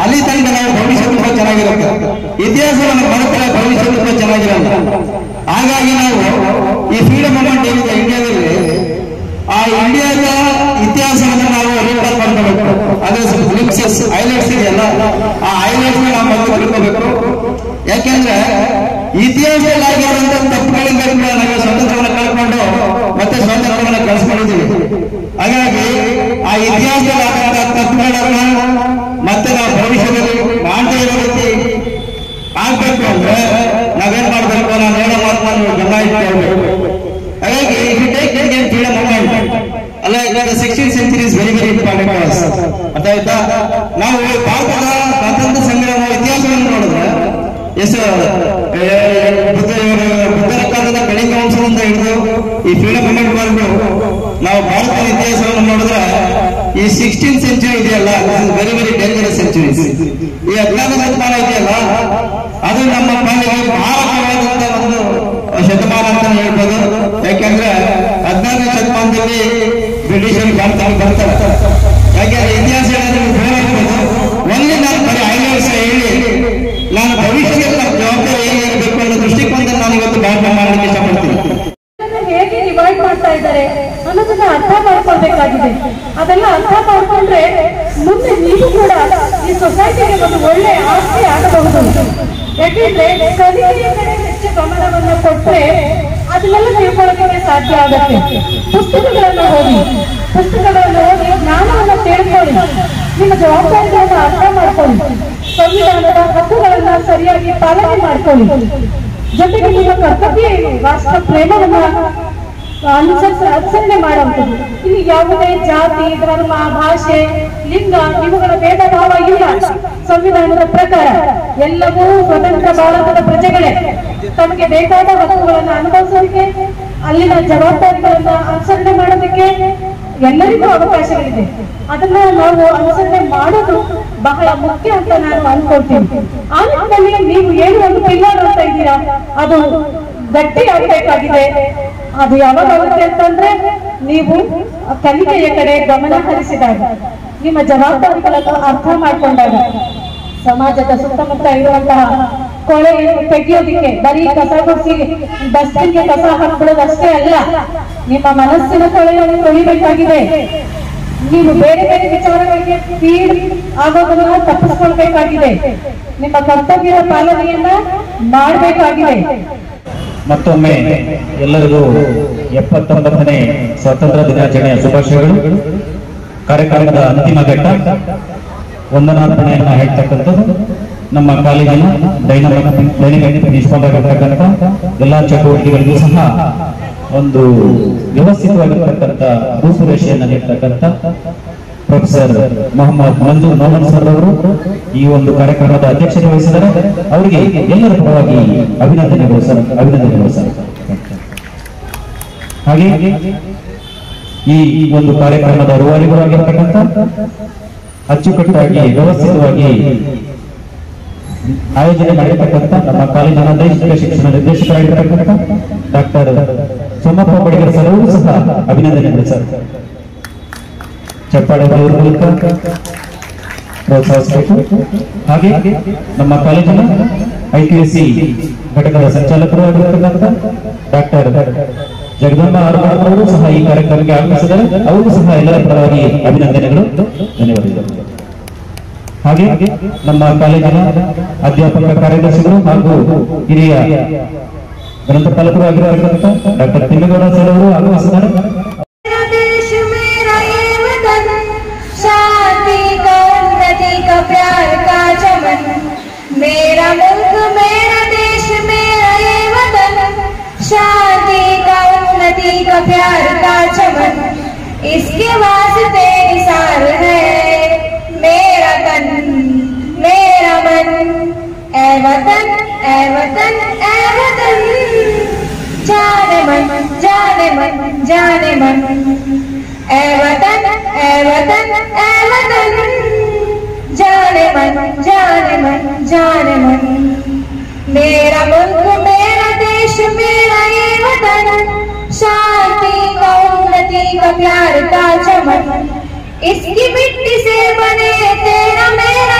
ಅಲ್ಲಿ ತನಕ ನಾವು ಭವಿಷ್ಯ ತುಂಬಾ ಚೆನ್ನಾಗಿರುತ್ತೆ. ಇತಿಹಾಸವನ್ನು ಮರೆತರೆ ಭವಿಷ್ಯ ತುಂಬಾ ಚೆನ್ನಾಗಿರಲ್ಲ. ಹಾಗಾಗಿ ನಾವು ಈ ಫ್ರೀಡಮ್ ಮೂವ್ಮೆಂಟ್ ಏನಿದೆ ಇಂಡಿಯಾದಲ್ಲಿ, ಆ ಇಂಡಿಯಾದ ಇತಿಹಾಸವನ್ನು ನಾವು ರೀಕಾಲ್ ಮಾಡ್ಕೋಬೇಕು. ಅದ್ರ ಗ್ಲಿಂಪ್ಸಸ್, ಹೈಲೈಟ್ಸ್ ಇದೆಯಲ್ಲ, ಆ ಹೈಲೈಟ್ಸ್ ನಾವು ಮೊದಲು ತಿಳ್ಕೋಬೇಕು. ಯಾಕೆಂದ್ರೆ ಇತಿಹಾಸದಲ್ಲಿ ಆಗಿರುವಂತಹ ತಪ್ಪುಗಳಿಂದ ನಾವು ಸ್ವಾತಂತ್ರ್ಯವನ್ನು ಕಳ್ಕೊಂಡು ಮತ್ತೆ ಸ್ವಾತಂತ್ರ್ಯವನ್ನು ಕಳಿಸ್ಕೊಂಡಿದ್ದೀವಿ. ಹಾಗಾಗಿ ಆ ಇತಿಹಾಸದಲ್ಲಿ ಆದಂತಹ ತಪ್ಪುಗಳನ್ನ ಮತ್ತೆ ನಾವು ಭವಿಷ್ಯದಲ್ಲಿ ಮಾಡದೇ ಇರೋ ರೀತಿ ಆಗ್ಬೇಕು ಅಂದ್ರೆ ನಾವೇನ್ ಮಾಡ್ಬೇಕು, ನಾನು ಹೇಳೋ ಮಾತನ್ನು ಗಮನ ಇಟ್ಕೊಳ್ಬೇಕು. ಹಾಗಾಗಿ ಫ್ರೀಡಮ್ ಮೂವ್ಮೆಂಟ್ ಅಲ್ಲ, 16th century is very very important for us. ಅರ್ಥ ಆಯ್ತಾ? ನಾವು ಭಾರತದ ಸ್ವಾತಂತ್ರ್ಯ ಸಂಗ್ರಾಮ ಇತಿಹಾಸವನ್ನು ನೋಡಿದ್ರೆ ಬುದ್ಧರ ಕಾಲದ ಕಳಿಂಗ ವಂಶದಿಂದ ಹಿಡಿದು ಈ ಫ್ರೀಡಮ್ ಮೂವ್ಮೆಂಟ್ ಬಂದು ನಾವು ಭಾರತದ ಇತಿಹಾಸವನ್ನು ನೋಡಿದ್ರೆ ಈ 16th century ಇದೆಯಲ್ಲ, ವೆರಿ ವೆರಿ ಡೇಂಜರಸ್ ಸೆಂಚುರೀಸ್. ಈ 14ನೇ ಶತಮಾನ ಇದೆಯಲ್ಲ, ಅದು ನಮ್ಮ ಪಾಲಿಗೆ ಮಾರಕವಾದಂತ ಒಂದು ಶತಮಾನ ಅಂತ ಹೇಳ್ಬೋದು. ಯಾಕೆಂದ್ರೆ 14ನೇ ಶತಮಾನದಲ್ಲಿ ಬ್ರಿಟಿಷರು ಬರ್ತಾರೆ. ಯಾಕೆಂದ್ರೆ ಇತಿಹಾಸ ಒಳ್ಳೆ ನಾನು ಬರೀ ಹೈಲೈಟ್ಸ್ ಹೇಳಿ ನಾನು ಭವಿಷ್ಯದಲ್ಲಿ ನಮ್ಮ ಜವಾಬ್ದಾರಿ ಹೇಗಿರಬೇಕು ಅನ್ನೋ ದೃಷ್ಟಿಕೋನದಲ್ಲಿ ನಾನು ಇವತ್ತು ಭಾಷಣ ಮಾಡಲಿಕ್ಕೆ ಇಷ್ಟಪಡ್ತೀನಿ. ಹೇಗೆ ಡಿವೈಡ್ ಮಾಡ್ತಾ ಇದ್ದಾರೆ ಅನ್ನೋದನ್ನ ಅರ್ಥ ಮಾಡ್ಕೊಳ್ಬೇಕಾಗಿದೆ. ಅದೆಲ್ಲ ಅರ್ಥ ಮಾಡ್ಕೊಂಡ್ರೆ ಮುಂದೆ ನೀವು ಕೂಡ ಈ ಸೊಸೈಟಿಗೆ ಒಂದು ಒಳ್ಳೆ ಆಸ್ತಿ ಆಗಬಹುದು. ಯಾಕೆಂದ್ರೆ ಕಲಿಕೆಯ ಕಡೆ ಹೆಚ್ಚು ಗಮನವನ್ನು ಕೊಟ್ಟರೆ ಅದನ್ನೆಲ್ಲ ತಿಳ್ಕೊಳ್ಳೋದಕ್ಕೆ ಸಾಧ್ಯ ಆಗುತ್ತೆ. ಪುಸ್ತಕಗಳನ್ನು ಓದಿ ಜ್ಞಾನವನ್ನು ತಿಳ್ಕೊಳ್ಳಿ, ನಿಮ್ಮ ಜವಾಬ್ದಾರಿಗಳನ್ನು ಅರ್ಥ ಮಾಡ್ಕೊಳ್ಳಿ, ಸಂವಿಧಾನದ ಹಕ್ಕುಗಳನ್ನ ಸರಿಯಾಗಿ ಪಾಲನೆ ಮಾಡ್ಕೊಳ್ಳಿ. ಜೊತೆಗೆ ನಿಮ್ಮ ಕರ್ತವ್ಯ ಏನು, ರಾಷ್ಟ್ರ ಪ್ರೇಮವನ್ನ ಅನುಸರಣೆ ಮಾಡುವಂಥದ್ದು. ಇಲ್ಲಿ ಯಾವುದೇ ಜಾತಿ, ಧರ್ಮ, ಭಾಷೆ, ಲಿಂಗ ಇವುಗಳ ಭೇದ ಭಾವ ಇಲ್ಲ. ಸಂವಿಧಾನದ ಪ್ರಕಾರ ಎಲ್ಲವೂ ಸ್ವತಂತ್ರ ಭಾರತದ ಪ್ರಜೆಗಳೇ ತಮಗೆ ಬೇಕಾದ ಹಕ್ಕುಗಳನ್ನು ಅನುಭವಿಸೋದಕ್ಕೆ, ಅಲ್ಲಿನ ಜವಾಬ್ದಾರಿಗಳನ್ನ ಅನುಸರಣೆ ಮಾಡೋದಕ್ಕೆ ಎಲ್ಲರಿಗೂ ಅವಕಾಶಗಳಿದೆ. ಅದನ್ನ ನಾವು ಅನುಸರಣೆ ಮಾಡೋದು ಬಹಳ ಮುಖ್ಯ ಅಂತ ನಾನು ಅನ್ಕೊಳ್ತೀನಿ. ಆ ನಿಟ್ಟಿನಲ್ಲಿ ನೀವು ಏನು ಒಂದು ಪಿಲ್ಲರ್ ಅಂತ ಇದ್ದೀರಾ, ಅದು ಗಟ್ಟಿ ಆಗ್ಬೇಕಾಗಿದೆ. ಅದು ಯಾವಾಗ ಆಗುತ್ತೆ ಅಂತಂದ್ರೆ ನೀವು ಕಲಿಕೆಯ ಕಡೆ ಗಮನ ಹರಿಸಿದಾಗ, ನಿಮ್ಮ ಜವಾಬ್ದಾರಿಗಳನ್ನು ಅರ್ಥ ಮಾಡ್ಕೊಂಡಾಗ, ಸಮಾಜದ ಸುತ್ತಮುತ್ತ ಇರುವಂತಹ ಕೊಳೆಯನ್ನು ತೆಗೆಯೋದಿಕ್ಕೆ ಬರೀ ಕಸ ಗುಡಿಸಿ ಡಸ್ಟ್ಬಿನ್ಗೆ ಕಸ ಹಾಕೊಳ್ಳೋದಷ್ಟೇ ಅಲ್ಲ, ನಿಮ್ಮ ಮನಸ್ಸಿನ ಕೊಳೆಯನ್ನು ತೊಳಿಬೇಕಾಗಿದೆ. ನೀವು ಬೇರೆ ಬೇರೆ ವಿಚಾರಗಳಿಗೆ ಫೀಡ್ ಆಗೋದನ್ನ ತಪ್ಪಿಸ್ಕೊಳ್ಬೇಕಾಗಿದೆ. ನಿಮ್ಮ ಕರ್ತವ್ಯದ ಪಾಲನೆಯನ್ನ ಮಾಡಬೇಕಾಗಿದೆ. ಮತ್ತೊಮ್ಮೆ ಎಲ್ಲರಿಗೂ 79ನೇ ಸ್ವಾತಂತ್ರ್ಯ ದಿನಾಚರಣೆಯ ಶುಭಾಶಯಗಳು. ಕಾರ್ಯಕ್ರಮದ ಅಂತಿಮ ಘಟ್ಟ ವಂದನಾರ್ಪಣೆಯನ್ನ ಹೇಳ್ತಕ್ಕಂಥದ್ದು ನಮ್ಮ ಕಾಲೇಜಿನ ದೈನಂದಿನ ನಿಷ್ಠಾಗಿರ್ತಕ್ಕಂಥ ಎಲ್ಲಾ ಚಟುವಟಿಕೆಗಳಿಗೂ ಸಹ ಒಂದು ವ್ಯವಸ್ಥಿತವಾಗಿರ್ತಕ್ಕಂಥ ರೂಪುರೇಷೆಯನ್ನು ನೀಡ್ತಕ್ಕಂಥ ಪ್ರೊಫೆಸರ್ ಮೊಹಮ್ಮದ್ ಮಂಜೂರ್ ಮೋಹನ್ ಸರ್ ಅವರು ಈ ಒಂದು ಕಾರ್ಯಕ್ರಮದ ಅಧ್ಯಕ್ಷತೆ ವಹಿಸಿದ್ದಾರೆ. ಅವರಿಗೆ ಎಲ್ಲರ ಪರವಾಗಿ ಅಭಿನಂದನೆಗಳು ಸರ್. ಹಾಗೆ ಈ ಒಂದು ಕಾರ್ಯಕ್ರಮದ ರೂವಾರಿಗಳಾಗಿರ್ತಕ್ಕಂಥ ಅಚ್ಚುಕಟ್ಟಾಗಿ ವ್ಯವಸ್ಥಿತವಾಗಿ ಆಯೋಜನೆ ಮಾಡಿರ್ತಕ್ಕಂಥ ನಮ್ಮ ಕಾಲೇಜಿನ ದೈಹಿಕ ಶಿಕ್ಷಣ ನಿರ್ದೇಶಕರಾಗಿರ್ತಕ್ಕಂಥ ಡಾಕ್ಟರ್ ಸೋಮಪ್ಪ ಬಡಿಗರ್ ಸರ್ ಅವರು ಸಹ ಅಭಿನಂದನೆಗಳು ಸರ್. ಚಪ್ಪಾಳೆ ಮೂಲಕ ಪ್ರೋತ್ಸಾಹಿಸಬೇಕು. ಹಾಗೆ ನಮ್ಮ ಕಾಲೇಜಿನ ಐಪಿಎಸ್ಸಿ ಘಟಕದ ಸಂಚಾಲಕರು ಆಗಿರ್ತಕ್ಕಂಥ ಡಾಕ್ಟರ್ ಜಗದಂಬ ಆರ್ವಾಡ್ ಅವರು ಸಹ ಈ ಕಾರ್ಯಕ್ರಮಕ್ಕೆ ಆಗಮಿಸಿದ್ದಾರೆ. ಅವರು ಸಹ ಎಲ್ಲರ ಪರವಾಗಿ ಅಭಿನಂದನೆಗಳು, ಧನ್ಯವಾದಗಳು. ಹಾಗೆ ನಮ್ಮ ಕಾಲೇಜಿನ ಅಧ್ಯಾಪಕ ಕಾರ್ಯದರ್ಶಿಗಳು ಹಾಗೂ ಹಿರಿಯ ಗ್ರಂಥಪಾಲಕರು ಆಗಿರತಕ್ಕಂಥ ಡಾಕ್ಟರ್ ತಿಮ್ಮೇಗೌಡ ಸರ್ ಅವರು ಆಗಮಿಸಿದ್ದಾರೆ. मेरा मुल्क मेरा देश मेरा ये वतन, शांति का उन्नति का प्यार का चमन, इसके वास्ते निसार है मेरा तन मेरा मन। ऐ वतन ऐ वतन ऐ वतन, जाने मन जाने मन जाने मन। ऐ वतन ऐ वतन ऐ वतन, जाने मन जाने मन जाने मन। मेरा मुल्क मेरा देश मेरा ये वतन, शांति का उन्नति का प्यार का चमन, इसकी मिट्टी से बने तेरा मेरा